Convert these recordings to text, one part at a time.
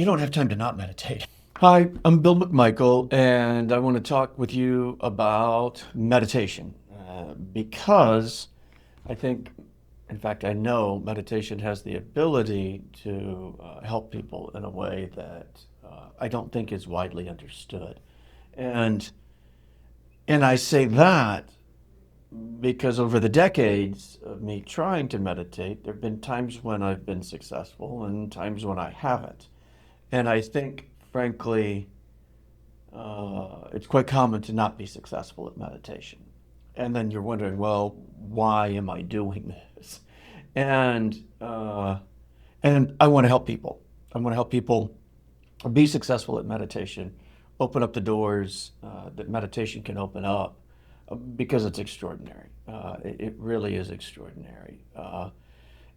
You don't have time to not meditate. Hi, I'm Bill McMichael, and I want to talk with you about meditation because I think, in fact, I know meditation has the ability to help people in a way that I don't think is widely understood. And and I say that because over the decades of me trying to meditate, there have been times when I've been successful and times when I haven't. And I think, frankly, it's quite common to not be successful at meditation. And then you're wondering, well, why am I doing this? And uh, and I want to help people. I want to help people be successful at meditation, open up the doors that meditation can open up because it's extraordinary. It really is extraordinary.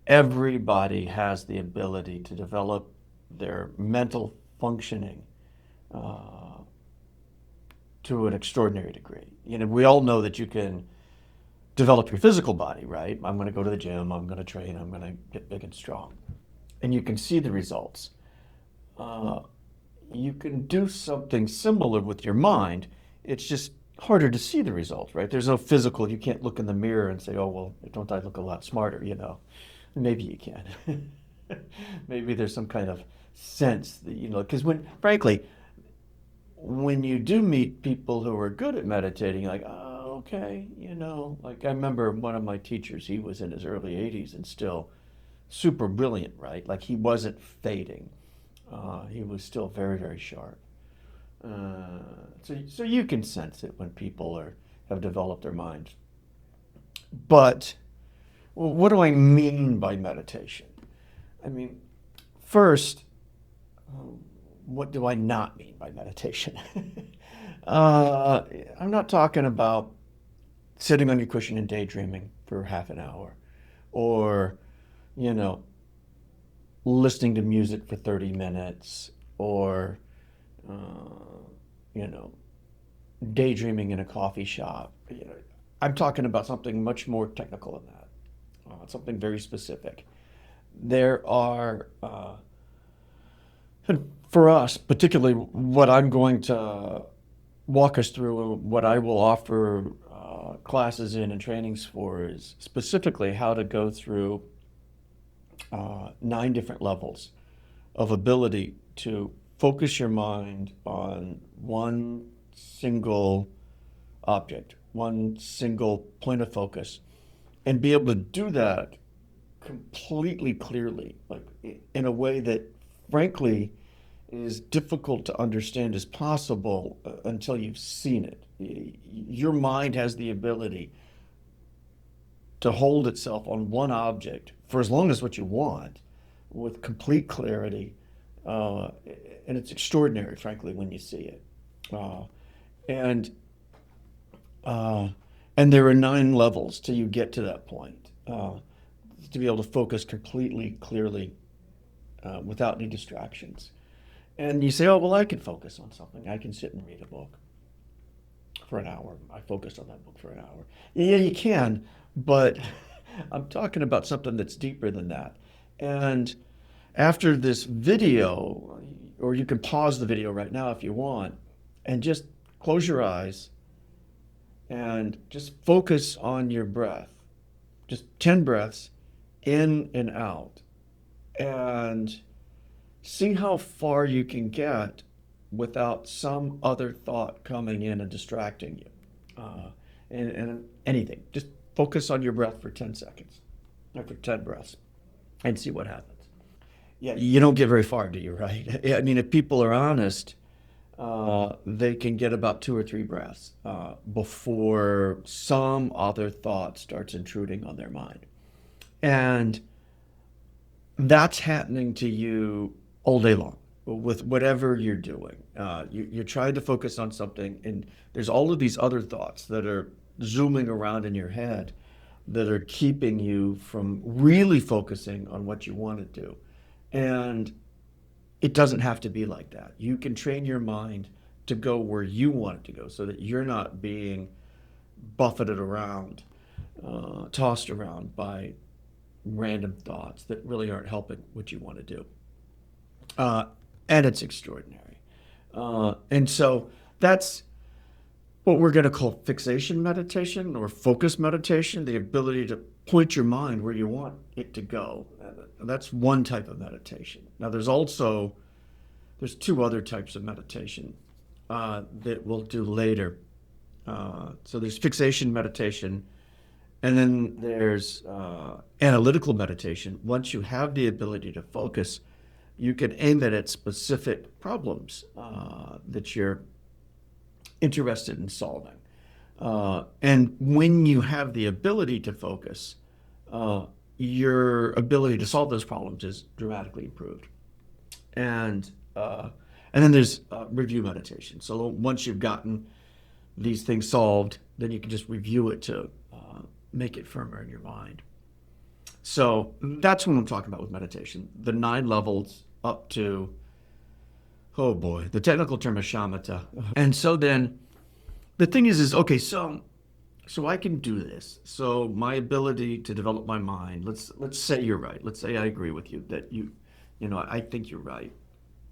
Everybody has the ability to develop their mental functioning uh, to an extraordinary degree. You know, we all know that you can develop your physical body, right? I'm going to go to the gym, I'm going to train, I'm going to get big and strong. And you can see the results. Uh, you can do something similar with your mind. It's just harder to see the results, right? There's no physical, you can't look in the mirror and say, oh, well, don't I look a lot smarter, you know? Maybe you can. Maybe there's some kind of sense that, you know, because frankly, when you do meet people who are good at meditating, like, oh, okay, you know, like I remember one of my teachers, he was in his early 80s and still super brilliant, right? Like he wasn't fading. He was still very, very sharp. So you can sense it when people have developed their minds. But well, what do I mean by meditation? I mean, first, what do I not mean by meditation? uh, I'm not talking about sitting on your cushion and daydreaming for half an hour or, you know, listening to music for 30 minutes or, uh, you know, daydreaming in a coffee shop. You know, I'm talking about something much more technical than that, something very specific. There are, and for us, particularly what I'm going to walk us through, what I will offer classes in and trainings for is specifically how to go through 9 different levels of ability to focus your mind on one single object, one single point of focus, and be able to do that completely clearly, like in a way that, frankly, is difficult to understand as possible until you've seen it. Your mind has the ability to hold itself on one object for as long as what you want with complete clarity. Uh, and it's extraordinary, frankly, when you see it. Uh, and uh, and there are 9 levels till you get to that point, to be able to focus completely, clearly, without any distractions. And you say, oh, well, I can focus on something. I can sit and read a book for an hour. I focused on that book for an hour. Yeah, you can, but I'm talking about something that's deeper than that. And after this video, or you can pause the video right now if you want, and just close your eyes and just focus on your breath. Just 10 breaths in and out. And see how far you can get without some other thought coming in and distracting you. And anything. Just focus on your breath for 10 seconds, or for 10 breaths, and see what happens. Yeah, you don't get very far, do you, right? I mean, if people are honest, they can get about 2 or 3 breaths before some other thought starts intruding on their mind. And that's happening to you all day long with whatever you're doing. You're trying to focus on something, and there's all of these other thoughts that are zooming around in your head that are keeping you from really focusing on what you want to do. And it doesn't have to be like that. You can train your mind to go where you want it to go so that you're not being buffeted around, tossed around by random thoughts that really aren't helping what you want to do. Uh, and it's extraordinary. And so that's what we're going to call fixation meditation or focus meditation, the ability to point your mind where you want it to go. That's one type of meditation. Now, there's two other types of meditation that we'll do later. So there's fixation meditation, and then there's analytical meditation. Once you have the ability to focus, you can aim it at specific problems that you're interested in solving. And when you have the ability to focus, your ability to solve those problems is dramatically improved. And then there's review meditation. So once you've gotten these things solved, then you can just review it to make it firmer in your mind. So that's what I'm talking about with meditation. The 9 levels up to, oh boy, the technical term is shamatha. And so then the thing is okay, so I can do this. So my ability to develop my mind, let's say you're right. Let's say I agree with you that I think you're right.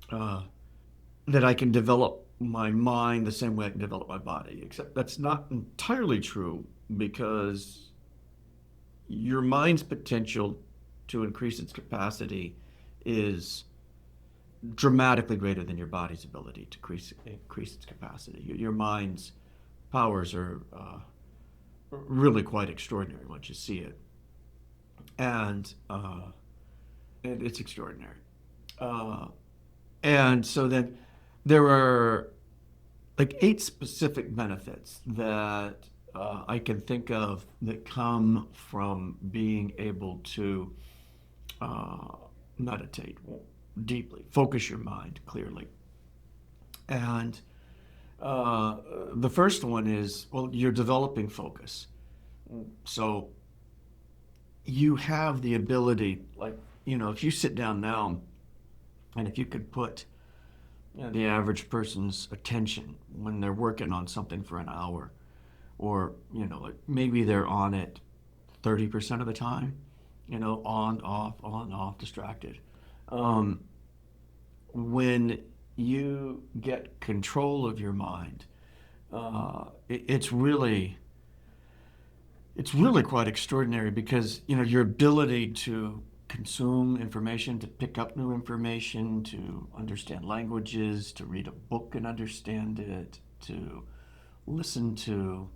That I can develop my mind the same way I can develop my body, except that's not entirely true, because your mind's potential to increase its capacity is dramatically greater than your body's ability to increase its capacity. Your mind's powers are really quite extraordinary once you see it, and it's extraordinary. And so then there are like 8 specific benefits that I can think of that come from being able to meditate deeply, focus your mind clearly. And the first one is, well, you're developing focus. So you have the ability, like, if you sit down now, and if you could put the average person's attention when they're working on something for an hour, or like maybe they're on it 30% of the time, on off, distracted. When you get control of your mind, it's really quite extraordinary, because your ability to consume information, to pick up new information, to understand languages, to read a book and understand it, to listen to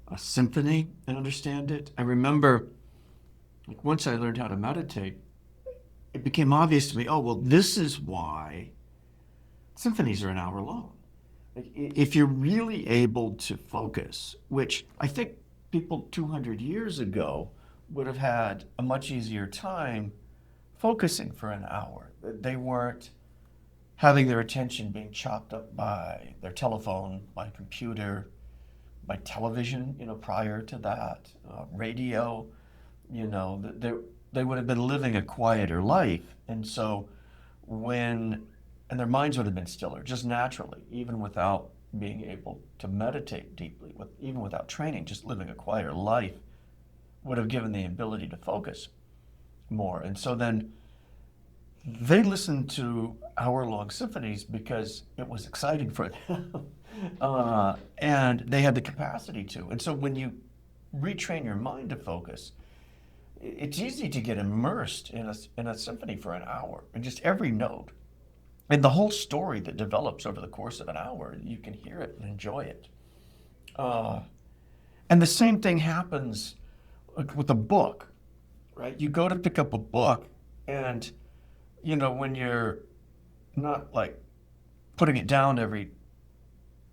a symphony and understand it. I remember, like, once I learned how to meditate, it became obvious to me, oh, well, this is why symphonies are an hour long. If you're really able to focus, which I think people 200 years ago would have had a much easier time focusing for an hour. They weren't having their attention being chopped up by their telephone, by computer, by television, prior to that, radio, they would have been living a quieter life. And so and their minds would have been stiller, just naturally, even without being able to meditate deeply, even without training, just living a quieter life would have given the ability to focus more. And so then they listened to hour-long symphonies because it was exciting for them. And they had the capacity to. And so when you retrain your mind to focus, it's easy to get immersed in a symphony for an hour, and just every note. And the whole story that develops over the course of an hour, you can hear it and enjoy it. And the same thing happens with a book, right? You go to pick up a book, and when you're not like putting it down every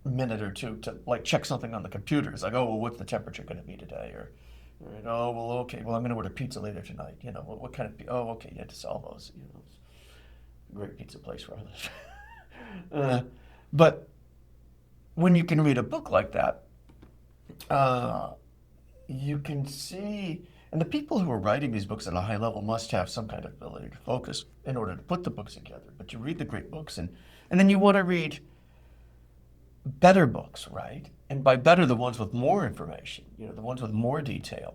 minute or two to like check something on the computer, it's like, oh, well, what's the temperature going to be today? Or oh, well, okay, well, I'm going to order pizza later tonight. What kind of, oh, okay, you had to solve those. Great pizza place where I live. But when you can read a book like that, you can see, and the people who are writing these books at a high level must have some kind of ability to focus in order to put the books together. But you read the great books, and then you want to read better books, right? And by better, the ones with more information, the ones with more detail,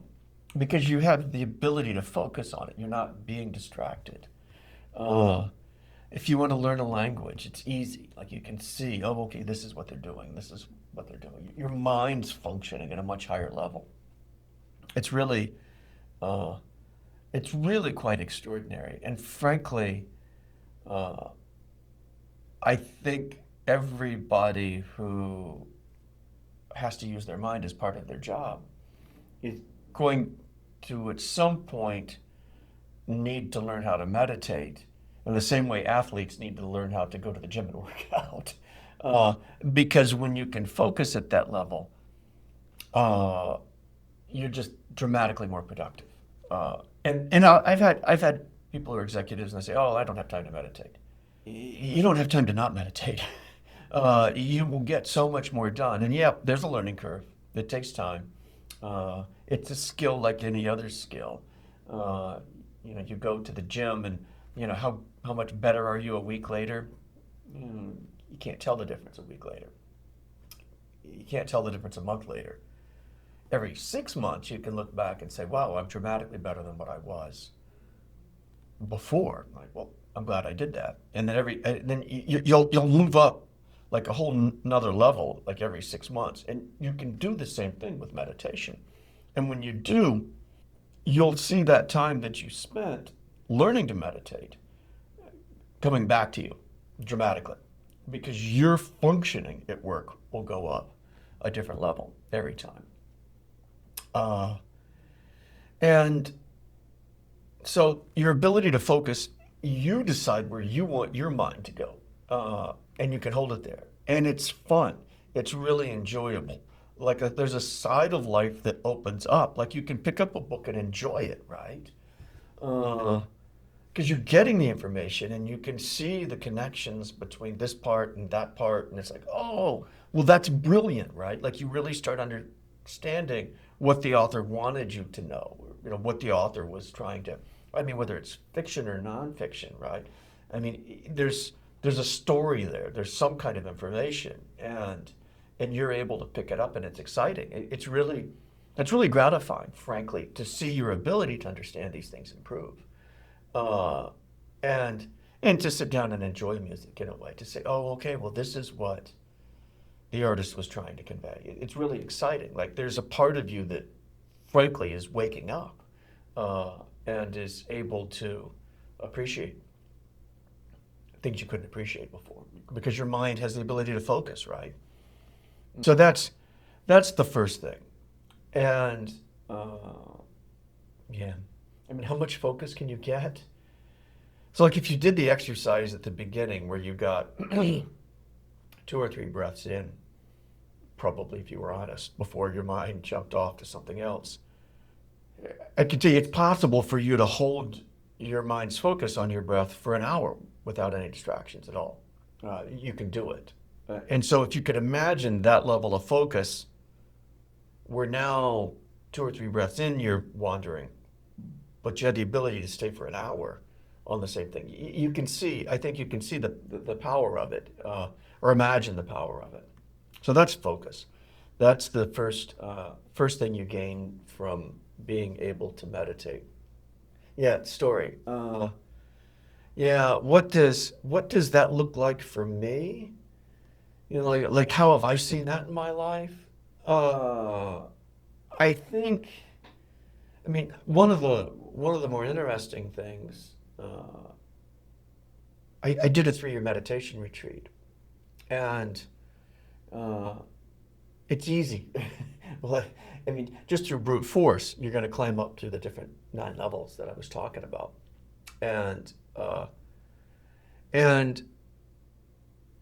because you have the ability to focus on it. You're not being distracted. If you want to learn a language, it's easy. Like you can see, oh, okay, this is what they're doing. This is what they're doing. Your mind's functioning at a much higher level. It's really, uh, it's really quite extraordinary. And frankly, uh, I think everybody who has to use their mind as part of their job is going to, at some point, need to learn how to meditate in the same way athletes need to learn how to go to the gym and work out. Uh, because when you can focus at that level, uh, you're just dramatically more productive. I've had people who are executives and they say, "Oh, I don't have time to meditate." You don't have time to not meditate. You will get so much more done. And yeah, there's a learning curve. It takes time. It's a skill like any other skill. Uh, you go to the gym and how much better are you a week later? You can't tell the difference a week later. You can't tell the difference a month later. Every 6 months, you can look back and say, wow, I'm dramatically better than what I was before. Like, well, I'm glad I did that. And then you'll move up like a whole another level, like every 6 months. And you can do the same thing with meditation. And when you do, you'll see that time that you spent learning to meditate coming back to you dramatically because your functioning at work will go up a different level every time. Uh, and so your ability to focus, you decide where you want your mind to go, and you can hold it there. And it's fun. It's really enjoyable. There's a side of life that opens up. Like you can pick up a book and enjoy it, right? Because you're getting the information and you can see the connections between this part and that part, and it's like, oh, well, that's brilliant, right? Like you really start understanding what the author wanted you to know, what the author was trying to. I mean, whether it's fiction or nonfiction, right? I mean, there's a story there. There's some kind of information, and you're able to pick it up, and it's exciting. It's really gratifying, frankly, to see your ability to understand these things improve, uh, and to sit down and enjoy music in a way. To say, oh, okay, well, this is what the artist was trying to convey. It's really exciting. Like there's a part of you that, frankly, is waking up and is able to appreciate things you couldn't appreciate before because your mind has the ability to focus, right? So that's the first thing. And yeah, I mean, how much focus can you get? So like if you did the exercise at the beginning where you got 2 or 3 breaths in, probably if you were honest, before your mind jumped off to something else, I can tell you it's possible for you to hold your mind's focus on your breath for an hour without any distractions at all. You can do it. And so if you could imagine that level of focus, where now 2 or 3 breaths in, you're wandering, but you had the ability to stay for an hour on the same thing. You can see, I think you can see the power of it, or imagine the power of it. So that's focus. That's the first thing you gain from being able to meditate. Yeah, story. Yeah, what does that look like for me? Like how have I seen that in my life? I think, I mean, one of the more interesting things. I did a 3-year meditation retreat, and it's easy. Well, I mean, just through brute force, you're going to climb up to the different 9 levels that I was talking about, and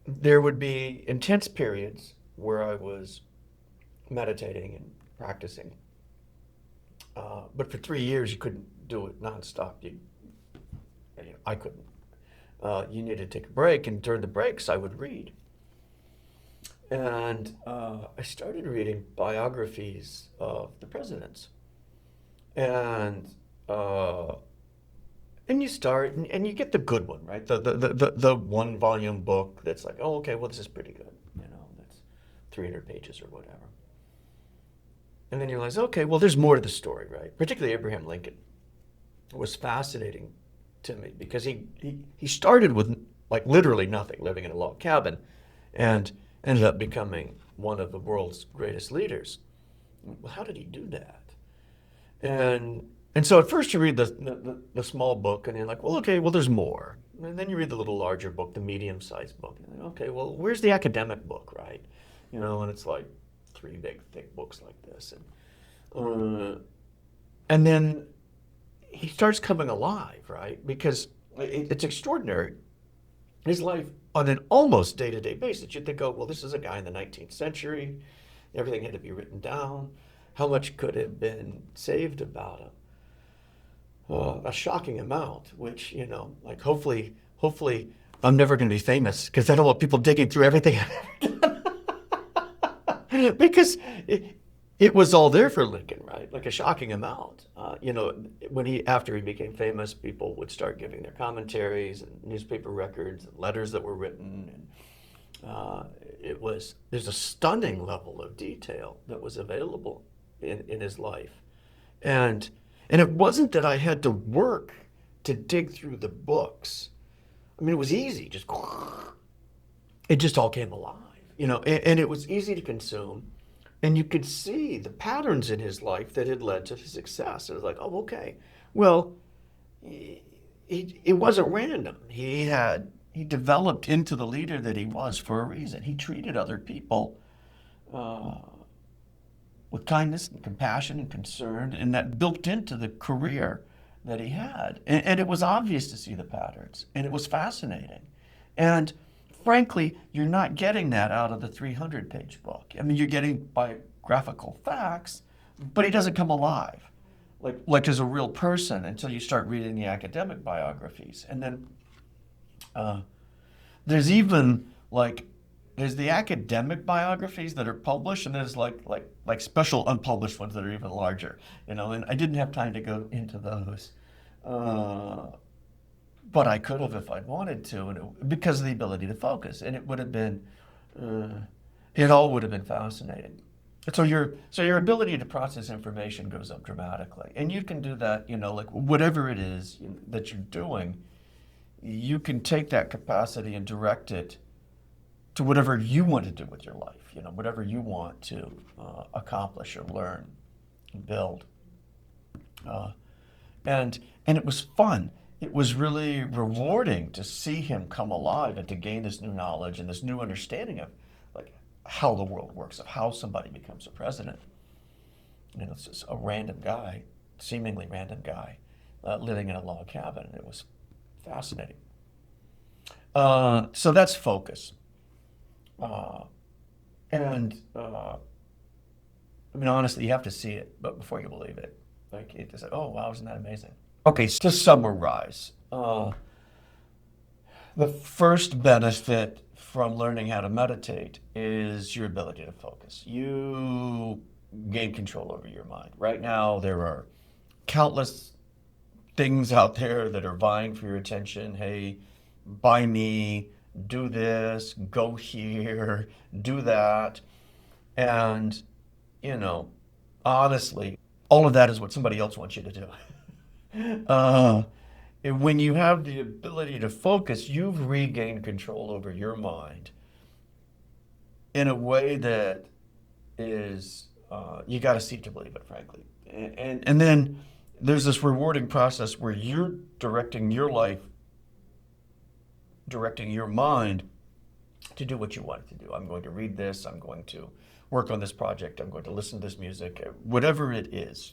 there would be intense periods where I was meditating and practicing, but for 3 years you couldn't do it nonstop. I couldn't. You needed to take a break, and during the breaks I would read. And I started reading biographies of the presidents. And you start, and you get the good one, right? The 1-volume book that's like, oh, okay, well, this is pretty good. That's 300 pages or whatever. And then you realize, okay, well, there's more to the story, right? Particularly Abraham Lincoln was fascinating to me because he started with like literally nothing, living in a log cabin, and ended up becoming one of the world's greatest leaders. Well, how did he do that? And so at first you read the small book and you're like, well, okay, well, there's more. And then you read the little larger book, the medium-sized book. And you're like, okay, well, where's the academic book, right? And it's like 3 big, thick books like this. And then he starts coming alive, right? Because it's extraordinary. His life on an almost day-to-day basis, you'd think, oh, well, this is a guy in the 19th century. Everything had to be written down. How much could have been saved about him? A shocking amount, which, like hopefully I'm never going to be famous because I don't want people digging through everything I've ever done. Because it was all there for Lincoln, right? Like a shocking amount. After he became famous, people would start giving their commentaries and newspaper records and letters that were written. And there's a stunning level of detail that was available in his life. And it wasn't that I had to work to dig through the books. I mean, it was easy. It just all came alive, and it was easy to consume. And you could see the patterns in his life that had led to his success. It was like, oh, okay. Well, it wasn't random. He developed into the leader that he was for a reason. He treated other people with kindness and compassion and concern, and that built into the career that he had. And it was obvious to see the patterns, and it was fascinating. And frankly, you're not getting that out of the 300-page book. I mean, you're getting biographical facts, but he doesn't come alive like as a real person until you start reading the academic biographies. And then there's the academic biographies that are published, and there's like special unpublished ones that are even larger, and I didn't have time to go into those. But I could have if I'd wanted to, because of the ability to focus, and it would have been, it all would have been fascinating. So your ability to process information goes up dramatically, and you can do that, like whatever it is that you're doing, you can take that capacity and direct it to whatever you want to do with your life, whatever you want to accomplish or learn and build. And it was fun. It was really rewarding to see him come alive and to gain this new knowledge and this new understanding of like how the world works, of how somebody becomes a president. It's just a random guy, seemingly random guy, living in a log cabin. It was fascinating. So that's focus. I mean, honestly, you have to see it, but before you believe it, like it's like, oh wow, isn't that amazing? Okay, so to summarize, the first benefit from learning how to meditate is your ability to focus. You gain control over your mind. Right now, there are countless things out there that are vying for your attention. Hey, buy me, do this, go here, do that. And, honestly, all of that is what somebody else wants you to do. And when you have the ability to focus, you've regained control over your mind in a way that is, you got to see to believe it, frankly. And then there's this rewarding process where you're directing your life, directing your mind to do what you want it to do. I'm going to read this. I'm going to work on this project. I'm going to listen to this music. Whatever it is,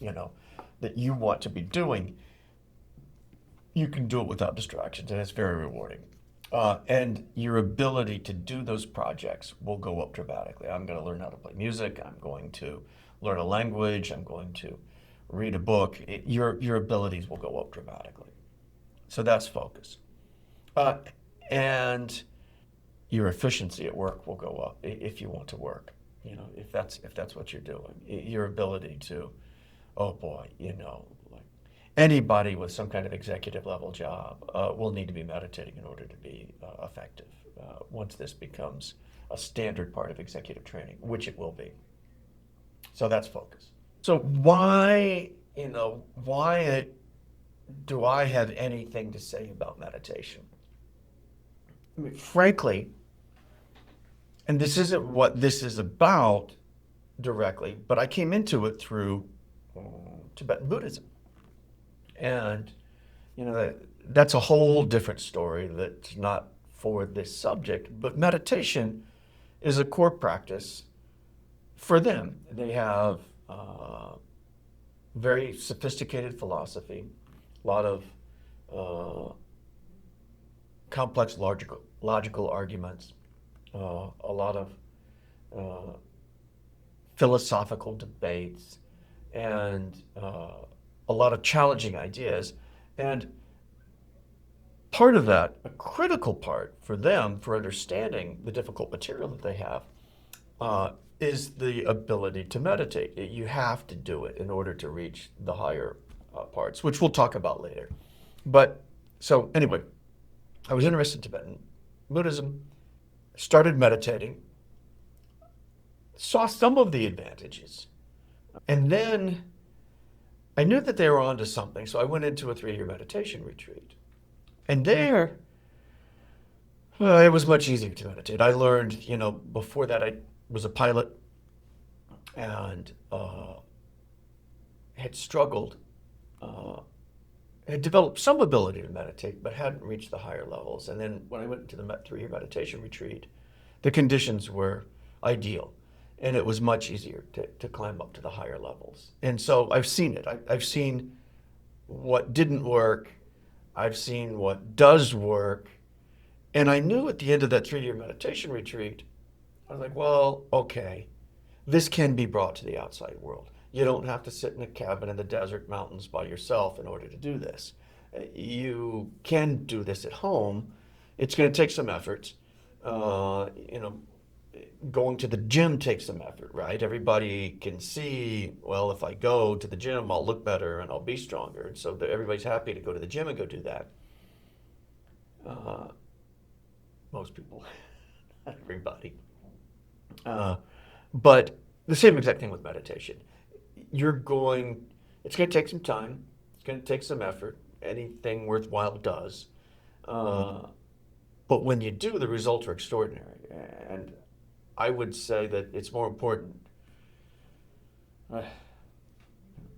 that you want to be doing, you can do it without distractions, and it's very rewarding. And your ability to do those projects will go up dramatically. I'm going to learn how to play music. I'm going to learn a language. I'm going to read a book. Your abilities will go up dramatically. So that's focus. And your efficiency at work will go up if you want to work. If that's what you're doing. Your ability to, oh boy, like anybody with some kind of executive level job will need to be meditating in order to be effective once this becomes a standard part of executive training, which it will be. So that's focus. So why do I have anything to say about meditation? I mean, frankly, and this isn't what this is about directly, but I came into it through Tibetan Buddhism. And, that's a whole different story that's not for this subject, but meditation is a core practice for them. They have very sophisticated philosophy, a lot of complex logical arguments, a lot of philosophical debates, and a lot of challenging ideas. And part of that, a critical part for them for understanding the difficult material that they have, is the ability to meditate. You have to do it in order to reach the higher parts, which we'll talk about later. But so anyway, I was interested in Tibetan Buddhism, started meditating, saw some of the advantages, and then I knew that they were onto something, so I went into a 3-year meditation retreat. And there, it was much easier to meditate. I learned, before that I was a pilot and had struggled, had developed some ability to meditate, but hadn't reached the higher levels. And then when I went to the 3-year meditation retreat, the conditions were ideal. And it was much easier to climb up to the higher levels. And so I've seen it. I've seen what didn't work. I've seen what does work. And I knew at the end of that 3-year meditation retreat, I was like, well, okay, this can be brought to the outside world. You don't have to sit in a cabin in the desert mountains by yourself in order to do this. You can do this at home. It's going to take some effort. Going to the gym takes some effort, right? Everybody can see, well, if I go to the gym, I'll look better and I'll be stronger. And so everybody's happy to go to the gym and go do that. Most people, not everybody. But the same exact thing with meditation. It's going to take some time. It's going to take some effort. Anything worthwhile does. But when you do, the results are extraordinary. And I would say that it's more important.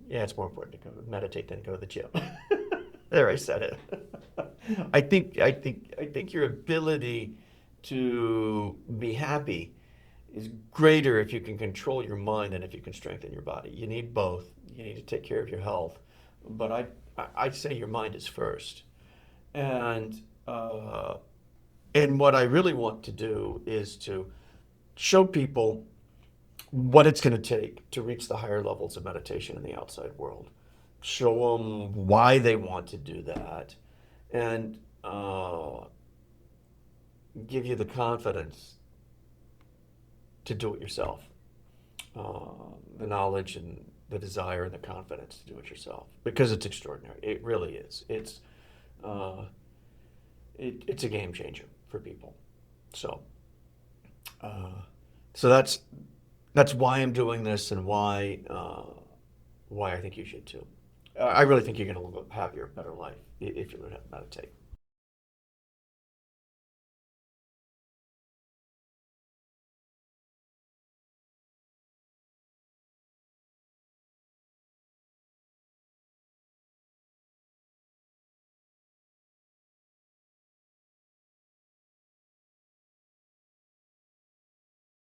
It's more important to go meditate than go to the gym. There, I said it. I think your ability to be happy is greater if you can control your mind than if you can strengthen your body. You need both. You need to take care of your health, but I'd say your mind is first. And what I really want to do is to show people what it's going to take to reach the higher levels of meditation in the outside world. Show them why they want to do that, and give you the confidence to do it yourself. The knowledge and the desire and the confidence to do it yourself, because it's extraordinary. It really is. It's a game changer for people. So that's why I'm doing this, and why I think you should too. I really think you're going to live a happier, better life if you learn how to meditate.